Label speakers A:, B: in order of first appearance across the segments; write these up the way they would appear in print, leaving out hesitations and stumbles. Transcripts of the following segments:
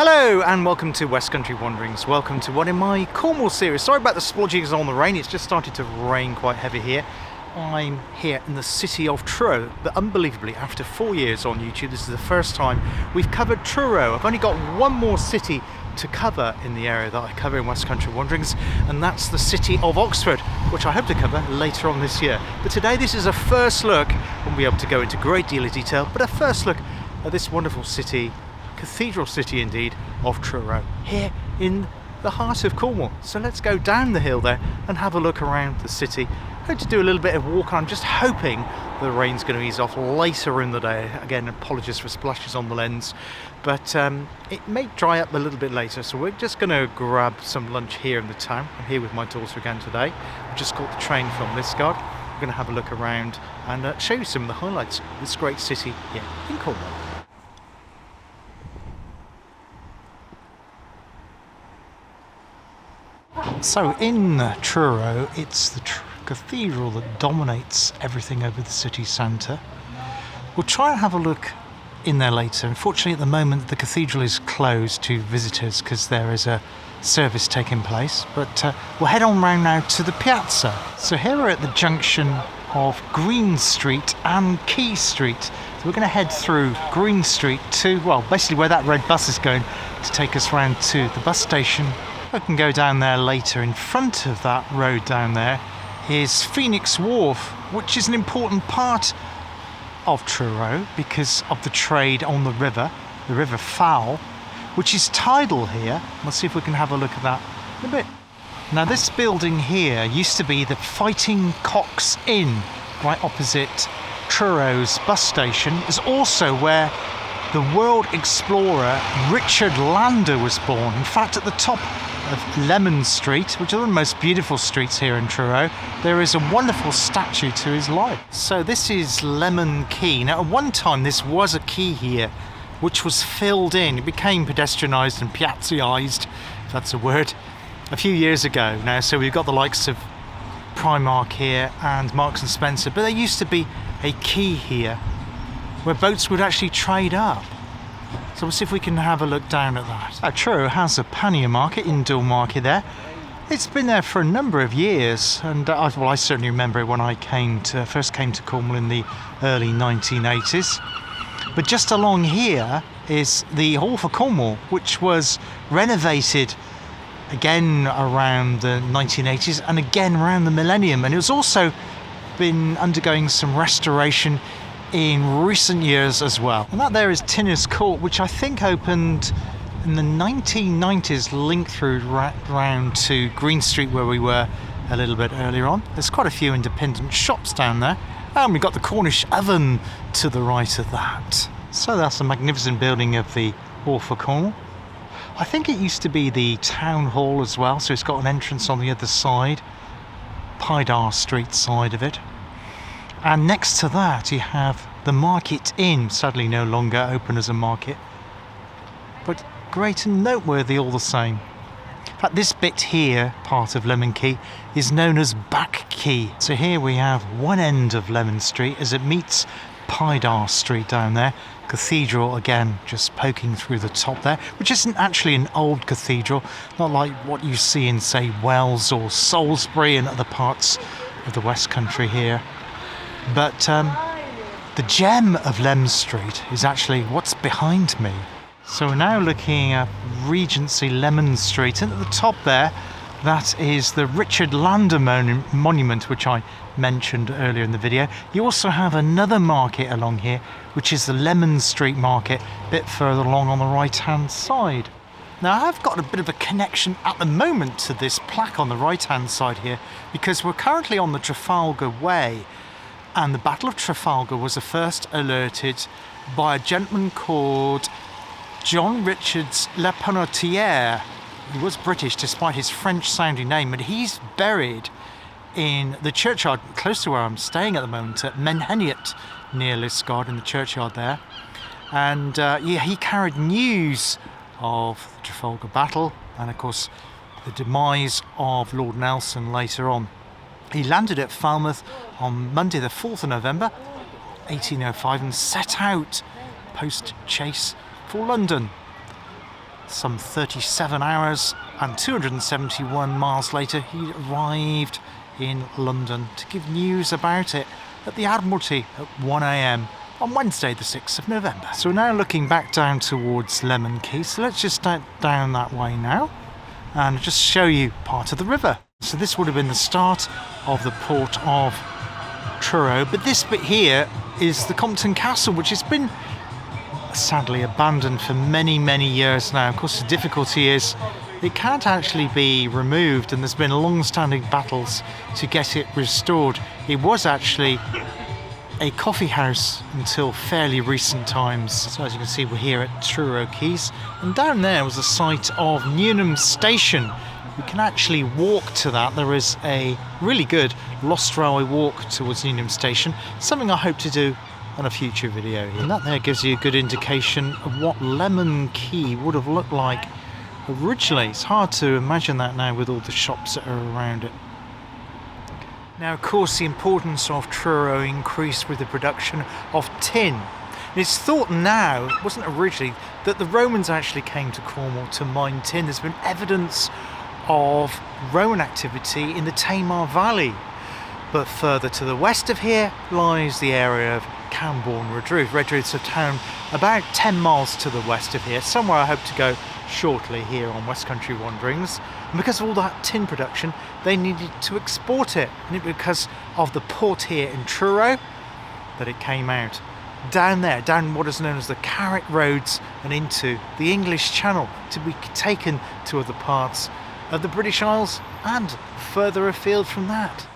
A: Hello and welcome to West Country Wanderings. Welcome to one in my Cornwall series. Sorry about the splodgings on the rain, it's just started to rain quite heavy here. I'm here in the City of Truro, but unbelievably after 4 years on YouTube, this is the first time we've covered Truro. I've only got one more city to cover in the area that I cover in West Country Wanderings, and that's the city of Oxford, which I hope to cover later on this year. But today this is a first look. I won't be able to go into a great deal of detail, but a first look at this wonderful city, cathedral city indeed, of Truro, here in the heart of Cornwall. So let's go down the hill there and have a look around the city. I'm going to do a little bit of walk. I'm just hoping the rain's going to ease off later in the day. Again, apologies for splashes on the lens, but it may dry up a little bit later, so we're just going to grab some lunch here in the town. I'm here with my daughter again today. We just caught the train from Liskeard. We're going to have a look around and show you some of the highlights of this great city here in Cornwall. So in Truro, it's the cathedral that dominates everything over the city centre. We'll try and have a look in there later. Unfortunately, at the moment, the cathedral is closed to visitors because there is a service taking place. But we'll head on round now to the piazza. So here we're at the junction of Green Street and Quay Street. So we're going to head through Green Street to, well, basically where that red bus is going to take us round to the bus station. I can go down there later. In front of that road down there is Phoenix Wharf, which is an important part of Truro because of the trade on the River Fowl, which is tidal here. We'll see if we can have a look at that in a bit. Now this building here used to be the Fighting Cock's Inn, right opposite Truro's bus station. It's also where the world explorer Richard Lander was born. In fact, at the top of Lemon Street, which are the most beautiful streets here in Truro, there is a wonderful statue to his life. So this is Lemon Quay. Now at one time this was a quay here, which was filled in. It became pedestrianised and piazzaised, if that's a word, a few years ago now. So we've got the likes of Primark here and Marks and Spencer, but there used to be a quay here where boats would actually trade up. So we'll see if we can have a look down at that. Truro has a pannier market, indoor market there. It's been there for a number of years, and I certainly remember it when I first came to Cornwall in the early 1980s. But just along here is the Hall for Cornwall, which was renovated again around the 1980s and again around the millennium, and it was also been undergoing some restoration in recent years as well. And that there is Tinner's Court, which I think opened in the 1990s, linked through round to Green Street where we were a little bit earlier on. There's quite a few independent shops down there, and we've got the Cornish Oven to the right of that. So that's a magnificent building of the Hall for Cornwall. I think it used to be the town hall as well, so it's got an entrance on the other side, Pydar Street side of it. And next to that you have the Market Inn, sadly no longer open as a market, but great and noteworthy all the same. In fact, this bit here, part of Lemon Quay, is known as Back Quay. So here we have one end of Lemon Street as it meets Pydar Street down there. Cathedral again just poking through the top there, which isn't actually an old cathedral, not like what you see in, say, Wells or Salisbury and other parts of the West Country here. But the gem of Lem Street is actually what's behind me. So we're now looking at Regency Lemon Street, and at the top there, that is the Richard Lander monument, which I mentioned earlier in the video. You also have another market along here, which is the Lemon Street Market, a bit further along on the right-hand side. Now I've got a bit of a connection at the moment to this plaque on the right-hand side here, because we're currently on the Trafalgar Way. And the Battle of Trafalgar was first alerted by a gentleman called John Richards Le Penotier. He was British despite his French-sounding name, and he's buried in the churchyard close to where I'm staying at the moment, at Menheniot, near Liskeard, in the churchyard there. And he carried news of the Trafalgar Battle and, of course, the demise of Lord Nelson later on. He landed at Falmouth on Monday the 4th of November 1805 and set out post-chase for London. some 37 hours and 271 miles later, he arrived in London to give news about it at the Admiralty at 1 a.m. on Wednesday the 6th of November. So we're now looking back down towards Lemon Quay, so let's just start down that way now and just show you part of the river. So this would have been the start of the port of Truro, but this bit here is the Compton Castle, which has been sadly abandoned for many years now. Of course, the difficulty is it can't actually be removed, and there's been long-standing battles to get it restored. It was actually a coffee house until fairly recent times. So as you can see, we're here at Truro Quays, and down there was the site of Newnham Station. You can actually walk to that. There is a really good Lost Railway walk towards Newnham Station, something I hope to do on a future video here. And that there gives you a good indication of what Lemon Quay would have looked like originally. It's hard to imagine that now with all the shops that are around it. Now, of course, the importance of Truro increased with the production of tin. And it's thought now, it wasn't originally, that the Romans actually came to Cornwall to mine tin. There's been evidence of Roman activity in the Tamar Valley. But further to the west of here lies the area of Camborne Redruth. Redruth's a town about 10 miles to the west of here, somewhere I hope to go shortly here on West Country Wanderings. And because of all that tin production, they needed to export it. And it because of the port here in Truro that it came out. Down there, down what is known as the Carrick Roads and into the English Channel to be taken to other parts of the British Isles and further afield from that.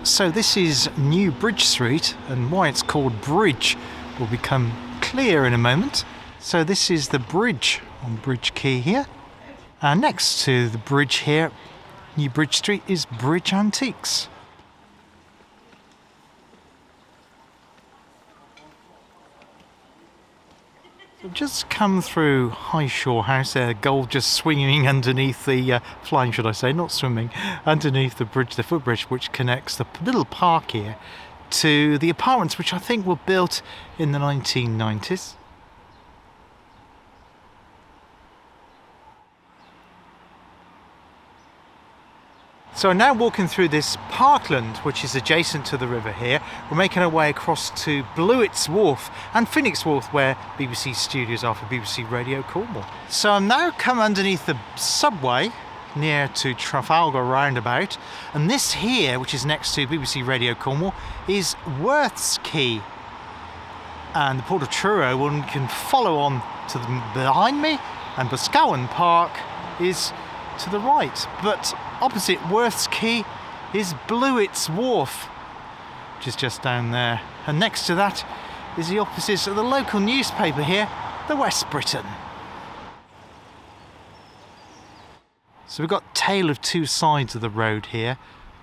A: So this is New Bridge Street, and why it's called Bridge will become clear in a moment. So this is the bridge on Bridge Quay here, and next to the bridge here, New Bridge Street, is Bridge Antiques. We've just come through Highshore House there, gold just swinging underneath the, flying should I say, not swimming, underneath the bridge, the footbridge which connects the little park here to the apartments which I think were built in the 1990s. So we're now walking through this parkland which is adjacent to the river here. We're making our way across to Blewett's Wharf and Phoenix Wharf, where BBC studios are for BBC Radio Cornwall. So I'm now come underneath the subway near to Trafalgar roundabout, and this here, which is next to BBC Radio Cornwall, is Worth's Quay. And the Port of Truro, one can follow on to the behind me, and Boscawen Park is to the right, but opposite Worth's Quay is Blewett's Wharf, which is just down there, and next to that is the offices of the local newspaper here, the West Briton. So we've got tale of two sides of the road here.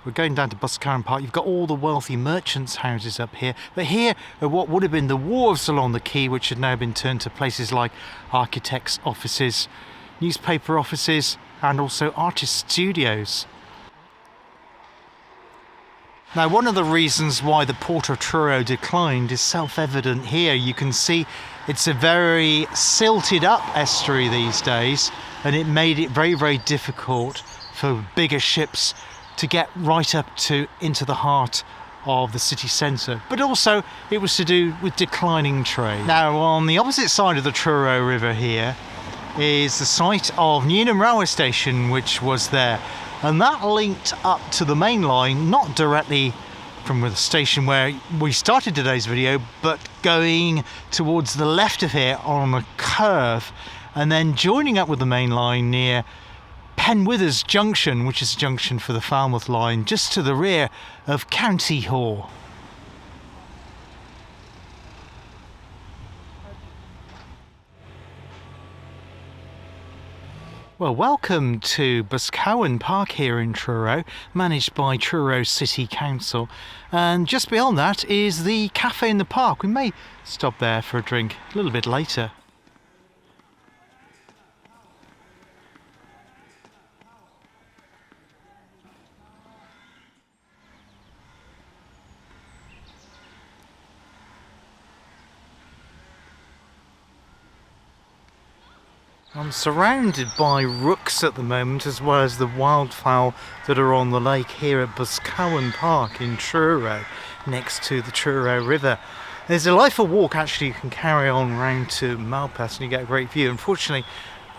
A: We're going down to Boscawen Park. You've got all the wealthy merchants' houses up here. But here are what would have been the wharves along the quay, which had now been turned to places like architects' offices, newspaper offices, and also artist studios. Now, one of the reasons why the port of Truro declined is self-evident here. You can see it's a very silted up estuary these days, and it made it very, very difficult for bigger ships to get right up to into the heart of the city centre. But also it was to do with declining trade. Now, on the opposite side of the Truro River here is the site of Newnham Railway Station, which was there. And that linked up to the main line, not directly from the station where we started today's video, but going towards the left of here on a curve, and then joining up with the main line near Penwithers Junction, which is a junction for the Falmouth line, just to the rear of County Hall. Well, welcome to Boscawen Park here in Truro, managed by Truro City Council. And just beyond that is the cafe in the park. We may stop there for a drink a little bit later. I'm surrounded by rooks at the moment, as well as the wildfowl that are on the lake here at Boscawen Park in Truro, next to the Truro River. There's a delightful walk actually you can carry on round to Malpas and you get a great view. Unfortunately,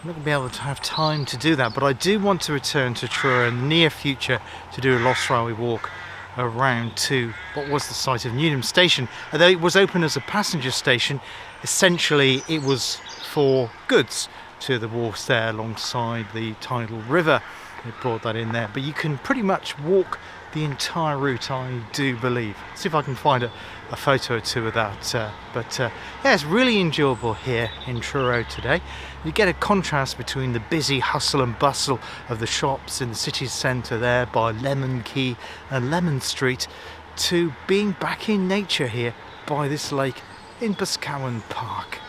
A: I'm not going to be able to have time to do that, but I do want to return to Truro in the near future to do a Lost Railway walk around to what was the site of Newnham Station. Although it was open as a passenger station, essentially it was for goods to the wharfs there alongside the tidal river. They brought that in there, but you can pretty much walk the entire route, I do believe. See if I can find a photo or two of that. Yeah, it's really enjoyable here in Truro today. You get a contrast between the busy hustle and bustle of the shops in the city centre there by Lemon Quay and Lemon Street, to being back in nature here by this lake in Boscawen Park.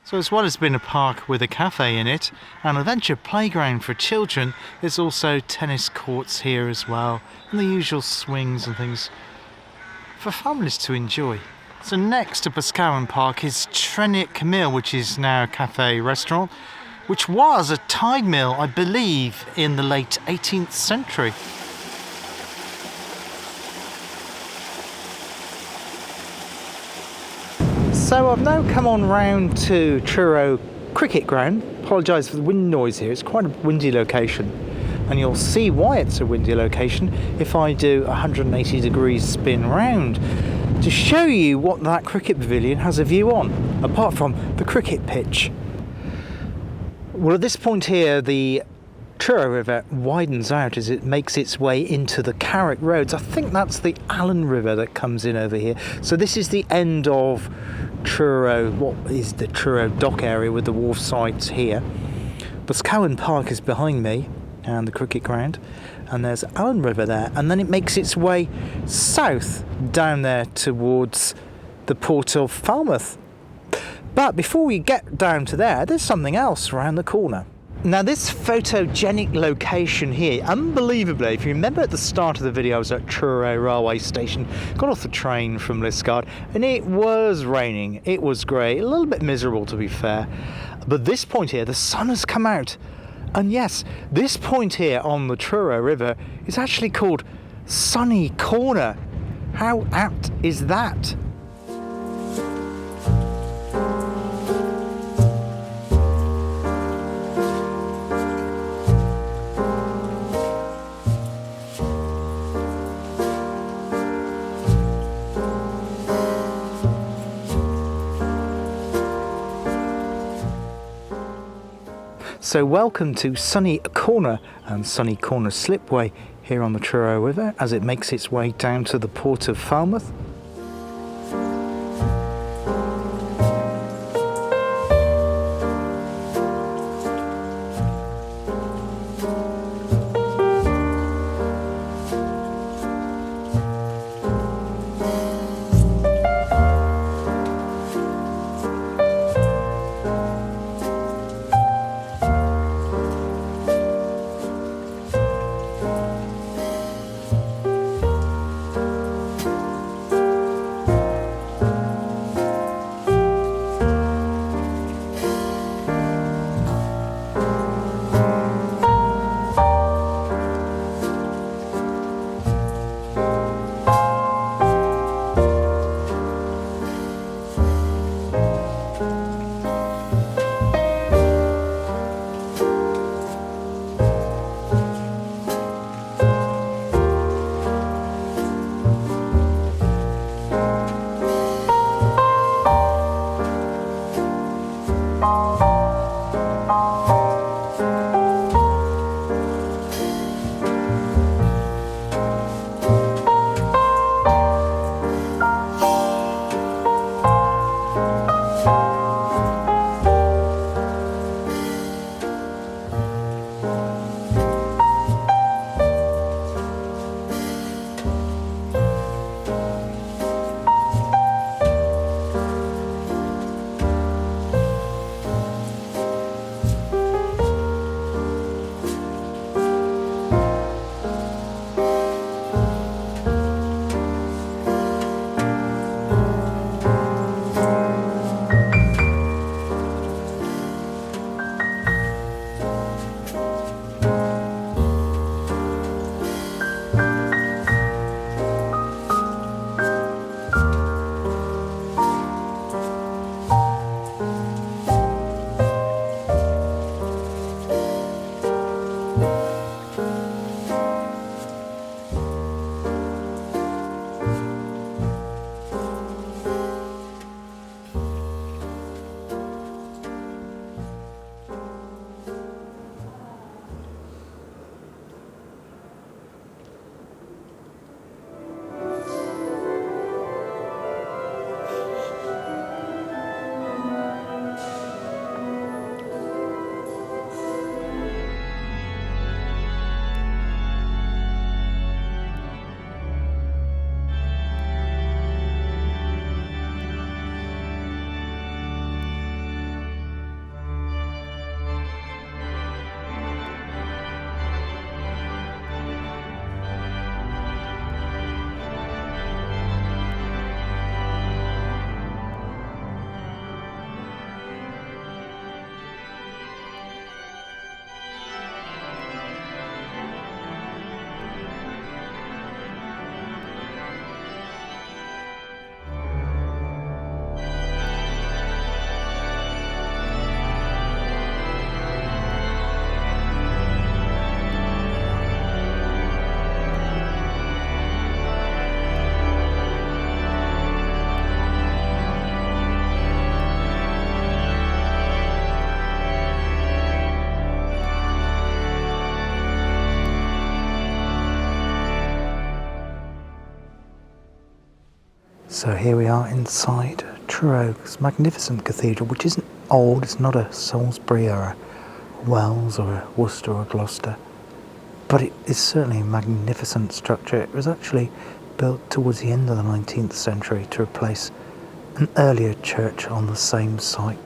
A: So as well as being a park with a cafe in it and a venture playground for children, there's also tennis courts here as well, and the usual swings and things for families to enjoy. So next to Boscawen Park is Trenick Mill, which is now a cafe restaurant, which was a tide mill, I believe, in the late 18th century. So I've now come on round to Truro Cricket Ground. Apologise for the wind noise here, it's quite a windy location. And you'll see why it's a windy location if I do a 180 degrees spin round to show you what that cricket pavilion has a view on, apart from the cricket pitch. Well, at this point here, the Truro River widens out as it makes its way into the Carrick Roads. I think that's the Allen River that comes in over here. So this is the end of Truro, what is the Truro dock area with the wharf sites here. Boscawen Park is behind me and the cricket ground, and there's Allen River there, and then it makes its way south down there towards the port of Falmouth. But before we get down to there, there's something else around the corner. Now this photogenic location here, unbelievably, if you remember at the start of the video I was at Truro Railway Station, got off the train from Liskeard, and it was raining, it was grey, a little bit miserable to be fair. But this point here, the sun has come out, and yes, this point here on the Truro River is actually called Sunny Corner. How apt is that? So welcome to Sunny Corner and Sunny Corner Slipway here on the Truro River as it makes its way down to the port of Falmouth. So here we are inside Truro, this magnificent cathedral, which isn't old. It's not a Salisbury or a Wells or a Worcester or a Gloucester, but it is certainly a magnificent structure. It was actually built towards the end of the 19th century to replace an earlier church on the same site.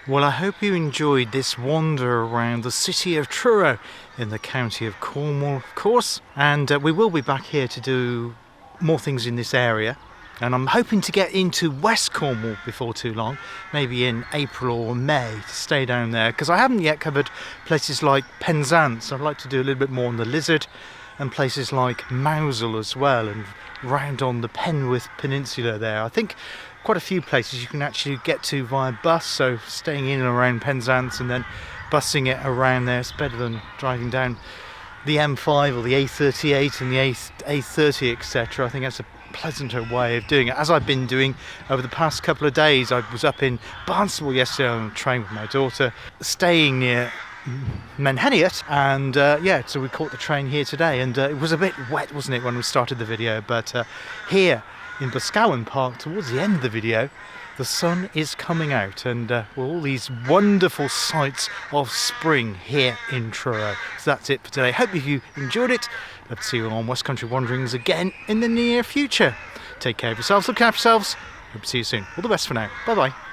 A: Well, I hope you enjoyed this wander around the city of Truro in the county of Cornwall, of course. And we will be back here to do more things in this area. And I'm hoping to get into West Cornwall before too long, maybe in April or May, to stay down there, because I haven't yet covered places like Penzance. I'd like to do a little bit more on the Lizard, and places like Mousel as well, and round on the Penwith Peninsula there. I think quite a few places you can actually get to via bus, so staying in and around Penzance and then bussing it around there is better than driving down the M5 or the A38 and the A30, etc. I think that's a pleasanter way of doing it, as I've been doing over the past couple of days. I was up in Barnstable yesterday on a train with my daughter, staying near Menheniot, and yeah, so we caught the train here today, and it was a bit wet, wasn't it, when we started the video, but here in Boscawen Park, towards the end of the video, the sun is coming out, and all these wonderful sights of spring here in Truro. So that's it for today. Hope you enjoyed it. Love to see you on West Country Wanderings again in the near future. Take care of yourselves, look after yourselves. Hope to see you soon. All the best for now. Bye bye.